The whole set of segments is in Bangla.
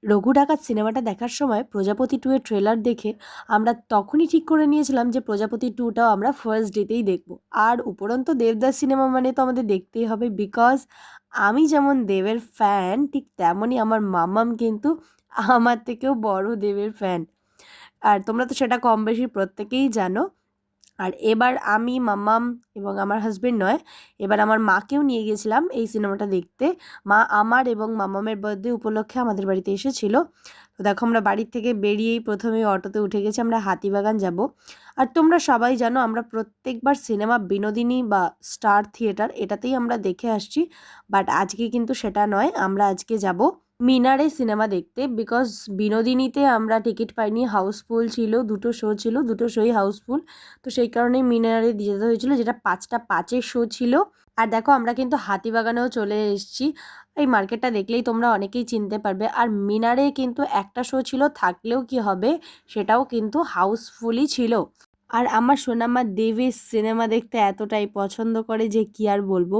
রঘু ডাকাত সিনেমাটা দেখার সময় প্রজাপতি 2 এর ট্রেলার দেখে আমরা তখনই ঠিক করে নিয়েছিলাম যে প্রজাপতি 2টাও আমরা ফার্স্ট ডেতেই দেখব। আর উপরন্তু দেবদাস সিনেমা মানে তো আমাদের দেখতেই হবে, বিকজ আমি যেমন দেবের ফ্যান ঠিক তেমনই আমার মাম্মাম কিন্তু আমার থেকেও বড় দেবের ফ্যান। আর তোমরা তো সেটা কম বেশি প্রত্যেকেই জানো। আর এবার আমি, মাম্মাম এবং আমার হাসব্যান্ড নয়, এবার আমার মাকেও নিয়ে গেছিলাম এই সিনেমাটা দেখতে। মা আমার এবং মাম্মামের বার্থডে উপলক্ষে আমাদের বাড়িতে এসেছিল। তো দেখো আমরা বাড়ির থেকে বেরিয়েই প্রথমেই অটোতে উঠে গেছি, আমরা হাতিবাগান যাব। আর তোমরা সবাই জানো আমরা প্রত্যেকবার সিনেমা বিনোদিনী বা স্টার থিয়েটার এটাতেই আমরা দেখে আসছি, বাট আজকে কিন্তু সেটা নয়, আমরা আজকে যাব মিনারে সিনেমা দেখতে। বিকজ বিনোদিনীতে আমরা টিকিট পাইনি, হাউসফুল ছিল, দুটো শো ছিল, দুটো শোই হাউসফুল। তো সেই কারণেই মিনারে দিয়ে যেতে হয়েছিল, যেটা 5:05 শো ছিল। আর দেখো আমরা কিন্তু হাতিবাগানেও চলে এসেছি, এই মার্কেটটা দেখলেই তোমরা অনেকেই চিনতে পারবে। আর মিনারে কিন্তু একটা শো ছিল, থাকলেও কি হবে, সেটাও কিন্তু হাউসফুলই ছিল। আর আমার সোনামা দেবের সিনেমা দেখতে এতটাই পছন্দ করে যে কি আর বলবো।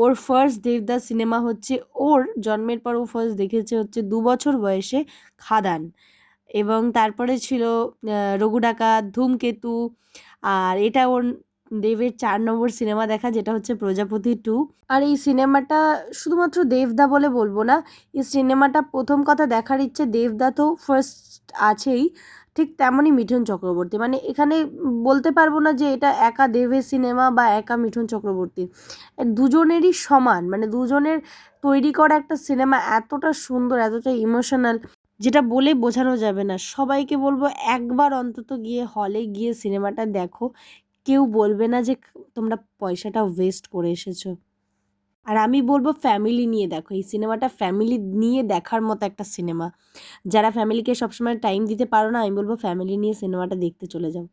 ওর ফার্স্ট দেবদাস সিনেমা হচ্ছে, ওর জন্মের পর ও ফার্স্ট দেখেছে হচ্ছে 2 বছর বয়সে খাদান, এবং তারপরে ছিল রঘু ডাকাত, ধূমকেতু। আর এটা ওর দেবের 4 নম্বর সিনেমা দেখা, যেটা হচ্ছে প্রজাপতি 2। আর এই সিনেমাটা শুধুমাত্র দেবদা বলে বলবো না, এই সিনেমাটা প্রথম কথা দেখার ইচ্ছে দেবদা তো ফার্স্ট আছেই, ঠিক তেমনই মিঠুন চক্রবর্তী। মানে এখানে বলতে পারবো না যে এটা একা দেবের সিনেমা বা একা মিঠুন চক্রবর্তী, দুজনেরই সমান। মানে দুজনের তৈরি করা একটা সিনেমা এতটা সুন্দর, এতটা ইমোশনাল, যেটা বলে বোঝানো যাবে না। সবাইকে বলবো একবার অন্তত গিয়ে হলে গিয়ে সিনেমাটা দেখো, কেউ বলবে না যে তোমরা পয়সাটা ওয়েস্ট করে এসেছো। আর আমি বলবো ফ্যামিলি নিয়ে দেখো, এই সিনেমাটা ফ্যামিলি নিয়ে দেখার মতো একটা সিনেমা। যারা ফ্যামিলিকে সবসময় টাইম দিতে পারো না, আমি বলবো ফ্যামিলি নিয়ে সিনেমাটা দেখতে চলে যাও।